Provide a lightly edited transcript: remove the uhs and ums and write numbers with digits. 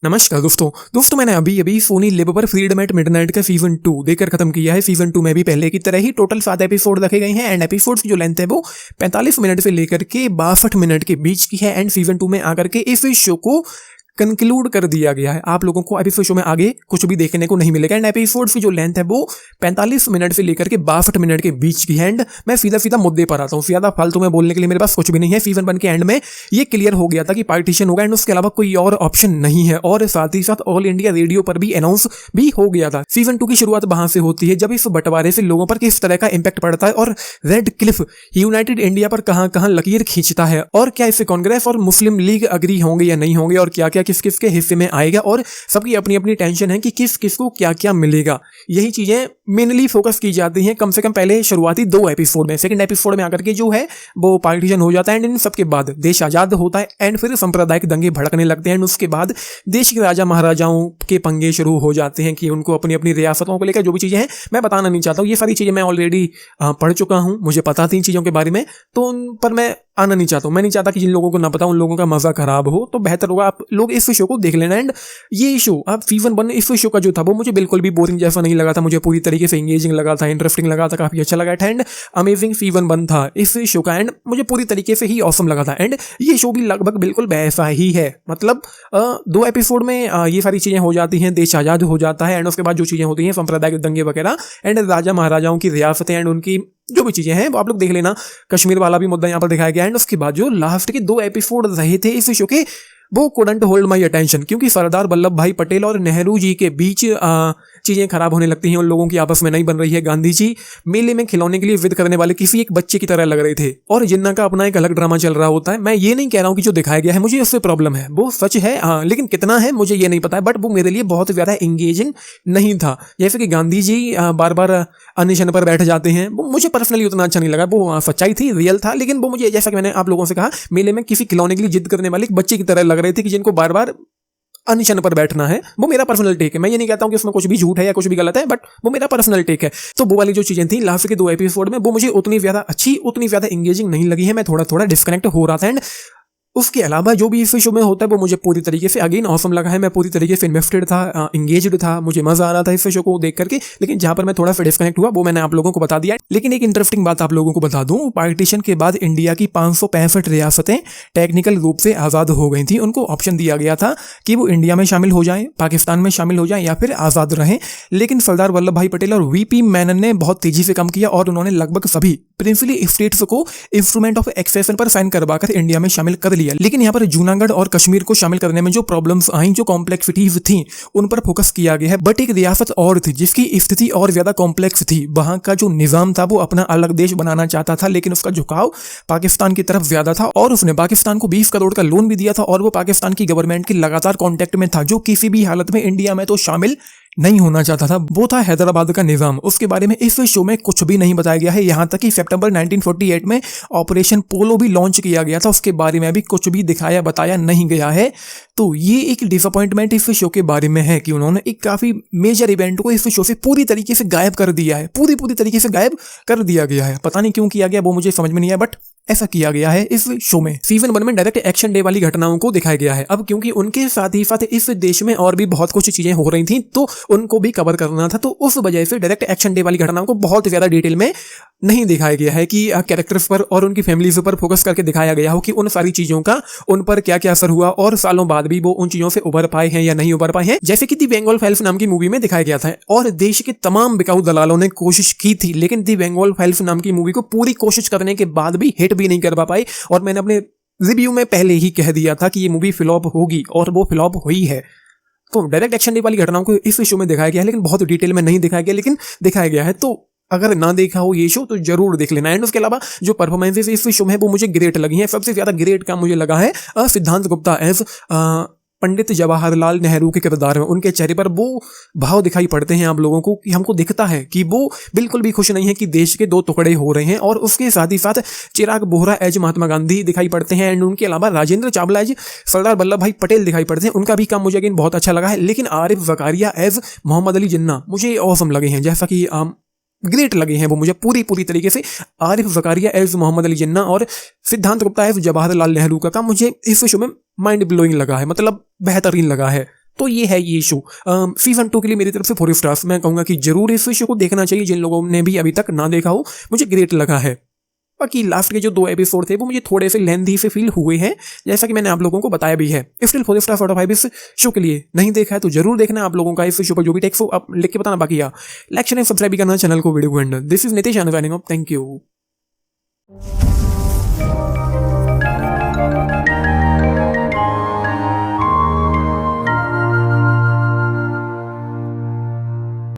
नमस्कार दोस्तों मैंने अभी सोनी लिव पर फ्रीडम एट मिडनाइट का सीजन 2 देखकर खत्म किया है। सीजन 2 में भी पहले की तरह ही टोटल 7 एपिसोड रखे गए हैं एंड एपिसोड्स की जो लेंथ है वो 45 मिनट से लेकर के 62 मिनट के बीच की है। एंड सीजन 2 में आकर के इस शो को कंक्लूड कर दिया गया है। आप लोगों को अब इस शो में आगे कुछ भी देखने को नहीं मिलेगा। एंड एपिसोड्स की जो लेंथ है वो 45 मिनट से लेकर के 62 मिनट के बीच की है। एंड मैं सीधा मुद्दे पर आता हूँ, ज्यादा फालतू में बोलने के लिए मेरे पास कुछ भी नहीं है। सीजन 1 के एंड में ये क्लियर हो गया था कि पार्टीशन होगा एंड उसके अलावा कोई और ऑप्शन नहीं है। और साथ ही साथ ऑल इंडिया रेडियो पर भी अनाउंस भी हो गया था। सीजन 2 की शुरुआत वहां से होती है जब इस बंटवारे से लोगों पर किस तरह का इंपैक्ट पड़ता है और रेड क्लिफ यूनाइटेड इंडिया पर कहां लकीर खींचता है, और क्या इससे कांग्रेस और मुस्लिम लीग अग्री होंगे या नहीं होंगे, और क्या क्या किस किस के हिस्से में आएगा, और सबकी अपनी अपनी टेंशन है कि किस किस को क्या क्या मिलेगा। यही चीजें मेनली फोकस की जाती हैं कम से कम पहले शुरुआती 2 एपिसोड में। सेकंड एपिसोड में आकर के जो है वो पार्टीशन हो जाता है एंड इन सबके बाद देश आजाद होता है एंड फिर सांप्रदायिक दंगे भड़कने लगते हैं। एंड उसके बाद देश के राजा महाराजाओं के पंगे शुरू हो जाते हैं कि उनको अपनी अपनी रियासतों को लेकर जो भी चीजें हैं मैं बताना नहीं चाहता हूँ। ये सारी चीजें मैं ऑलरेडी पढ़ चुका हूँ, मुझे पता थी इन चीजों के बारे में, तो उन पर मैं आना नहीं चाहता हूँ। मैं नहीं चाहता कि जिन लोगों को ना पता उन लोगों का मजा खराब हो, तो बेहतर होगा आप लोग इस शो को देख लेना। एंड ये शो अब सीजन 1 इस शो का जो था वो मुझे बिल्कुल भी बोरिंग जैसा नहीं लगा था, मुझे पूरी तरीके से एंगेजिंग लगा था, इंटरेस्टिंग लगा था, काफी अच्छा लगा था एंड अमेजिंग सीजन 1 था इस शो का एंड मुझे पूरी तरीके से ही ऑसम लगा था। एंड ये शो भी लगभग बिल्कुल वैसा ही है, मतलब 2 एपिसोड में ये सारी चीजें हो जाती हैं, देश आजाद हो जाता है एंड उसके बाद जो चीजें होती हैं सांप्रदायिक दंगे वगैरह एंड राजा महाराजाओं की रियासतें एंड उनकी जो भी चीजें हैं वो आप लोग देख लेना। कश्मीर वाला भी मुद्दा यहाँ पर दिखाया गया एंड उसके बाद जो लास्ट के 2 एपिसोड रहे थे इस शो के वो कुडंट होल्ड माई अटेंशन, क्योंकि सरदार वल्लभ भाई पटेल और नेहरू जी के बीच चीजें खराब होने लगती हैं, उन लोगों की आपस में नहीं बन रही है। गांधी जी मेले में खिलौने के लिए विद करने वाले किसी एक बच्चे की तरह लग रहे थे और जिन्ना का अपना एक अलग ड्रामा चल रहा होता है। मैं ये नहीं कह रहा हूँ कि जो दिखाया गया है मुझे उससे प्रॉब्लम है, वो सच है लेकिन कितना है मुझे ये नहीं पता है, बट वो मेरे लिए बहुत ज्यादा एंगेजिंग नहीं था। जैसे कि गांधी जी बार बार अनशन पर बैठ जाते हैं, वो मुझे पर्सनली उतना अच्छा नहीं लगा। वो सच्चाई थी, रियल था, लेकिन वो मुझे जैसा कि मैंने आप लोगों से कहा मेले में किसी खिलौने के लिए जिद करने वाले एक बच्चे की तरह लग रहे थे कि जिनको बार बार अनशन पर बैठना है। वो मेरा पर्सनल टेक है, मैं ये नहीं कहता हूं कि उसमें कुछ भी झूठ है या कुछ भी गलत है, बट वो मेरा पर्सनल टेक है। तो वो वाली जो चीजें थी लास्ट के 2 एपिसोड में वो मुझे उतनी ज्यादा अच्छी, उतनी ज्यादा एंगेजिंग नहीं लगी है। मैं थोड़ा डिस्कनेक्ट हो रहा था एंड उसके अलावा जो भी इस शो में होता है वो मुझे पूरी तरीके से अगेन ऑसम लगा है। मैं पूरी तरीके से इन्वेस्टेड था, एंगेज्ड था, मुझे मजा आ रहा था इस शो को देख करके। लेकिन जहां पर मैं थोड़ा सा डिस्कनेक्ट हुआ वो मैंने आप लोगों को बता दिया। लेकिन एक इंटरेस्टिंग बात आप लोगों को बता दूं, पार्टीशन के बाद इंडिया की 565 रियासतें टेक्निकल रूप से आजाद हो गई थी। उनको ऑप्शन दिया गया था कि वो इंडिया में शामिल हो जाएं, पाकिस्तान में शामिल हो जाएं या फिर आजाद रहें। लेकिन सरदार वल्लभ भाई पटेल और वीपी मेनन ने बहुत तेजी से काम किया और उन्होंने लगभग सभी प्रिंसिपली स्टेट्स को इंस्ट्रूमेंट ऑफ एक्सेशन पर साइन करवाकर इंडिया में शामिल कर लिया। लेकिन यहाँ पर जूनागढ़ और कश्मीर को शामिल करने में जो प्रॉब्लम्स आई, जो कॉम्प्लेक्सिटीज थी, उन पर फोकस किया गया है। बट एक रियासत और थी जिसकी स्थिति और ज्यादा कॉम्प्लेक्स थी। वहां का जो निजाम था वो अपना अलग देश बनाना चाहता था, लेकिन उसका झुकाव पाकिस्तान की तरफ ज्यादा था और उसने पाकिस्तान को 20 करोड़ का लोन भी दिया था और वो पाकिस्तान की गवर्नमेंट के लगातार कॉन्टेक्ट में था, जो किसी भी हालत में इंडिया में तो शामिल नहीं होना चाहता था। वो था हैदराबाद का निजाम। उसके बारे में इस शो में कुछ भी नहीं बताया गया है। यहां तक कि सितंबर 1948 में ऑपरेशन पोलो भी लॉन्च किया गया था, उसके बारे में भी कुछ भी दिखाया बताया नहीं गया है। तो ये एक डिसअपॉइंटमेंट इस शो के बारे में है कि उन्होंने एक काफी मेजर इवेंट को इस शो से पूरी तरीके से गायब कर दिया है। पूरी तरीके से गायब कर दिया गया है। पता नहीं क्यों किया गया, वो मुझे समझ में नहीं आया, बट ऐसा किया गया है इस शो में। सीजन 1 में डायरेक्ट एक्शन डे वाली घटनाओं को दिखाया गया है। अब क्योंकि उनके साथ ही साथ इस देश में और भी बहुत कुछ चीजें हो रही थी तो उनको भी कवर करना था, तो उस वजह से डायरेक्ट एक्शन डे वाली घटनाओं को बहुत ज्यादा डिटेल में नहीं दिखाया गया है कि कैरेक्टर्स पर और उनकी फैमिलीज पर फोकस करके दिखाया गया हो कि उन सारी चीजों का उन पर क्या क्या असर हुआ और सालों बाद भी वो उन चीजों से उभर पाए हैं या नहीं उभर पाए हैं। जैसे कि दी बंगाल फाइल्स नाम की मूवी में दिखाया गया था और देश के तमाम बिकाऊ दलालों ने कोशिश की थी, लेकिन दी बंगाल फाइल्स नाम की मूवी को पूरी कोशिश करने के बाद भी हिट भी नहीं कर पाई। और मैंने अपने रिव्यू में पहले ही कह दिया था कि ये मूवी फ्लॉप होगी और वो फ्लॉप हुई है। तो डायरेक्ट एक्शन डे वाली घटनाओं को इस शो में दिखाया गया है, लेकिन बहुत डिटेल में नहीं दिखाया गया, लेकिन दिखाया गया है। तो अगर ना देखा हो ये शो तो जरूर देख लेना। एंड उसके अलावा जो परफॉर्मेंसेस इस शो में वो मुझे ग्रेट लगी हैं। सबसे ज्यादा ग्रेट काम मुझे लगा है सिद्धांत गुप्ता एज पंडित जवाहरलाल नेहरू के किरदार में। उनके चेहरे पर वो भाव दिखाई पड़ते हैं आप लोगों को कि हमको दिखता है कि वो बिल्कुल भी खुश नहीं है कि देश के 2 टुकड़े हो रहे हैं। और उसके साथ ही साथ चिराग बोहरा एज महात्मा गांधी दिखाई पड़ते हैं एंड उनके अलावा राजेंद्र चावला एज सरदार वल्लभ भाई पटेल दिखाई पड़ते हैं। उनका भी काम मुझे अगेन बहुत अच्छा लगा है। लेकिन आरिफ जकारिया एज मोहम्मद अली जिन्ना मुझे ऑसम लगे हैं, जैसा कि ग्रेट लगे हैं वो मुझे पूरी तरीके से। आरिफ जकारिया एज मोहम्मद अली जिन्ना और सिद्धांत गुप्ता एज जवाहरलाल नेहरू का काम मुझे इस शो में माइंड ब्लोइंग लगा है, मतलब बेहतरीन लगा है। तो ये है ये शो। सीजन 2 के लिए मेरी तरफ से 4 स्टार्स। मैं कहूँगा कि जरूर इस शो को देखना चाहिए जिन लोगों ने भी अभी तक ना देखा हो। मुझे ग्रेट लगा है। बाकी लास्ट के जो 2 एपिसोड थे वो मुझे थोड़े से लेंथी से फील हुए हैं, जैसा कि मैंने आप लोगों को बताया भी है। स्टिल 4 स्टार आउट ऑफ 5 इस शो के लिए। नहीं देखा है तो जरूर देखना आप लोगों का। इस शो पर जो भी टेक्स्ट हो आप लिख के बताना। बाकी या लाइक शेयर सब्सक्राइब भी करना चैनल को, वीडियो को and this is Nitesh signing off. Thank you.